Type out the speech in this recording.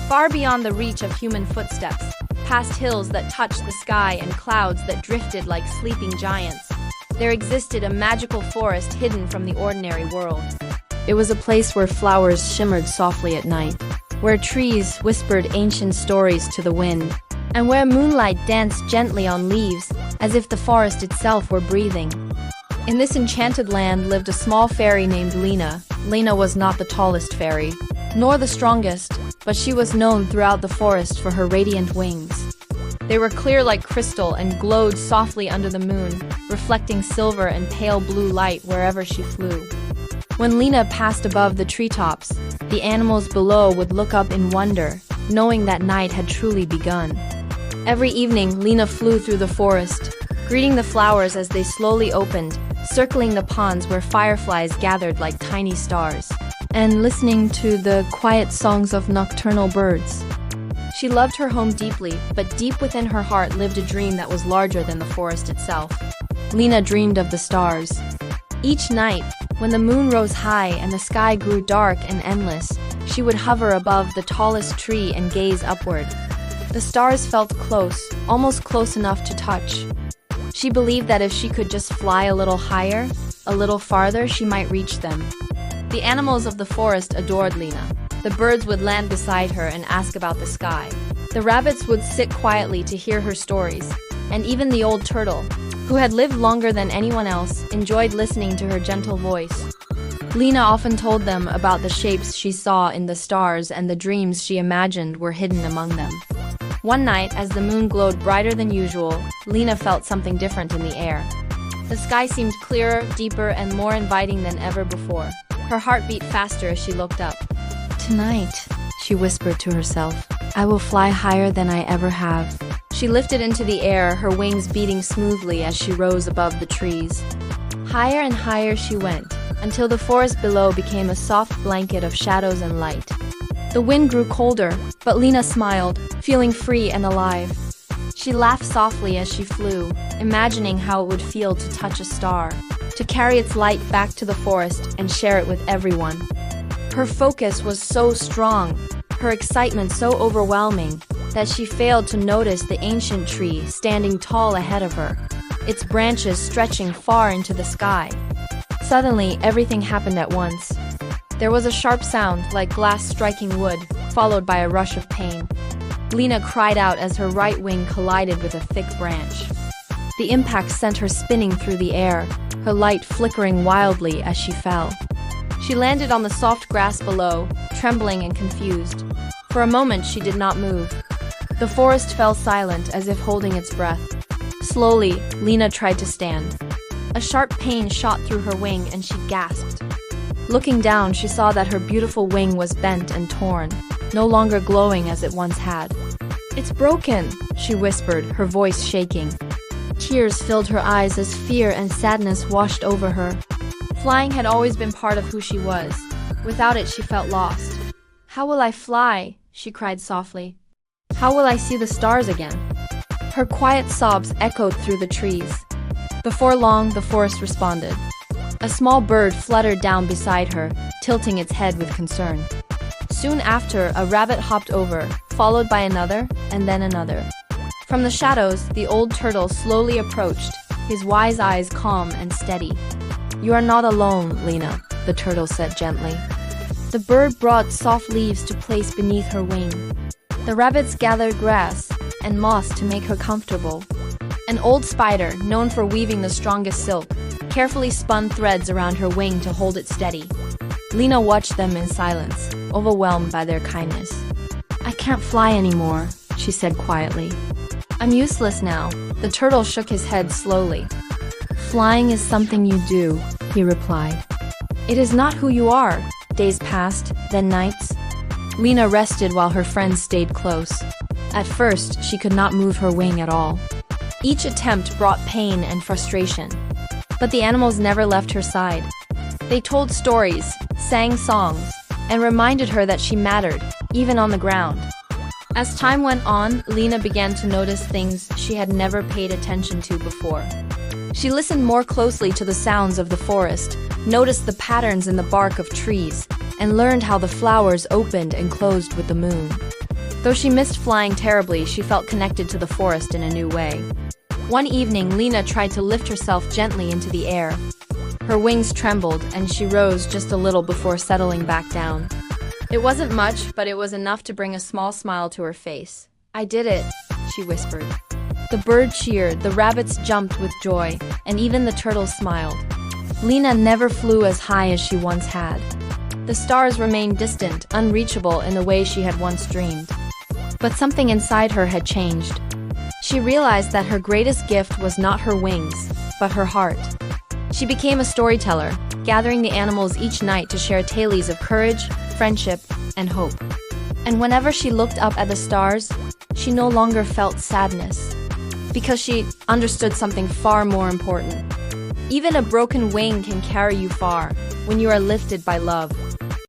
far beyond the reach of human footsteps, past hills that touched the sky and clouds that drifted like sleeping giants. There existed a magical forest hidden from the ordinary world. It was a place where flowers shimmered softly at night, where trees whispered ancient stories to the wind, and where moonlight danced gently on leaves, as if the forest itself were breathing. In this enchanted land lived a small fairy named Lina. Lina was not the tallest fairy, nor the strongest, but she was known throughout the forest for her radiant wings. They were clear like crystal and glowed softly under the moon, reflecting silver and pale blue light wherever she flew. When Lina passed above the treetops, the animals below would look up in wonder, knowing that night had truly begun. Every evening, Lina flew through the forest, greeting the flowers as they slowly opened, circling the ponds where fireflies gathered like tiny stars, and listening to the quiet songs of nocturnal birds. She loved her home deeply, but deep within her heart lived a dream that was larger than the forest itself. Lina dreamed of the stars. Each night, when the moon rose high and the sky grew dark and endless, she would hover above the tallest tree and gaze upward. The stars felt close, almost close enough to touch. She believed that if she could just fly a little higher, a little farther, she might reach them. The animals of the forest adored Lina. The birds would land beside her and ask about the sky. The rabbits would sit quietly to hear her stories, and even the old turtle, who had lived longer than anyone else, enjoyed listening to her gentle voice. Lina often told them about the shapes she saw in the stars and the dreams she imagined were hidden among them. One night, as the moon glowed brighter than usual, Lina felt something different in the air. The sky seemed clearer, deeper, and more inviting than ever before. Her heart beat faster as she looked up. "Tonight," she whispered to herself, "I will fly higher than I ever have." She lifted into the air, her wings beating smoothly as she rose above the trees. Higher and higher she went, until the forest below became a soft blanket of shadows and light. The wind grew colder, but Lina smiled, feeling free and alive. She laughed softly as she flew, imagining how it would feel to touch a star, to carry its light back to the forest and share it with everyone. Her focus was so strong, her excitement so overwhelming, that she failed to notice the ancient tree standing tall ahead of her, its branches stretching far into the sky. Suddenly, everything happened at once. There was a sharp sound, like glass striking wood, followed by a rush of pain. Lina cried out as her right wing collided with a thick branch. The impact sent her spinning through the air, her light flickering wildly as she fell. She landed on the soft grass below, trembling and confused. For a moment, she did not move. The forest fell silent, as if holding its breath. Slowly, Lina tried to stand. A sharp pain shot through her wing and she gasped. Looking down, she saw that her beautiful wing was bent and torn, no longer glowing as it once had. "It's broken," she whispered, her voice shaking. Tears filled her eyes as fear and sadness washed over her. Flying had always been part of who she was. Without it, she felt lost. "How will I fly?" she cried softly. "How will I see the stars again?" Her quiet sobs echoed through the trees. Before long, the forest responded. A small bird fluttered down beside her, tilting its head with concern. Soon after, a rabbit hopped over, followed by another, and then another. From the shadows, the old turtle slowly approached, his wise eyes calm and steady. "You are not alone, Lina," the turtle said gently. The bird brought soft leaves to place beneath her wing. The rabbits gathered grass and moss to make her comfortable. An old spider, known for weaving the strongest silk, carefully spun threads around her wing to hold it steady. Lina watched them in silence, overwhelmed by their kindness. "I can't fly anymore," she said quietly. "I'm useless now." The turtle shook his head slowly. "Flying is something you do," he replied. "It is not who you are." Days passed, then nights. Lina rested while her friends stayed close. At first, she could not move her wing at all. Each attempt brought pain and frustration. But the animals never left her side. They told stories, sang songs, and reminded her that she mattered, even on the ground. As time went on, Lina began to notice things she had never paid attention to before. She listened more closely to the sounds of the forest, noticed the patterns in the bark of trees, and learned how the flowers opened and closed with the moon. Though she missed flying terribly, she felt connected to the forest in a new way. One evening, Lina tried to lift herself gently into the air. Her wings trembled, and she rose just a little before settling back down. It wasn't much, but it was enough to bring a small smile to her face. "I did it," she whispered. The bird cheered, the rabbits jumped with joy, and even the turtles smiled. Lina never flew as high as she once had. The stars remained distant, unreachable in the way she had once dreamed. But something inside her had changed. She realized that her greatest gift was not her wings, but her heart. She became a storyteller, gathering the animals each night to share tales of courage, friendship, and hope. And whenever she looked up at the stars, she no longer felt sadness, because she understood something far more important. Even a broken wing can carry you far when you are lifted by love.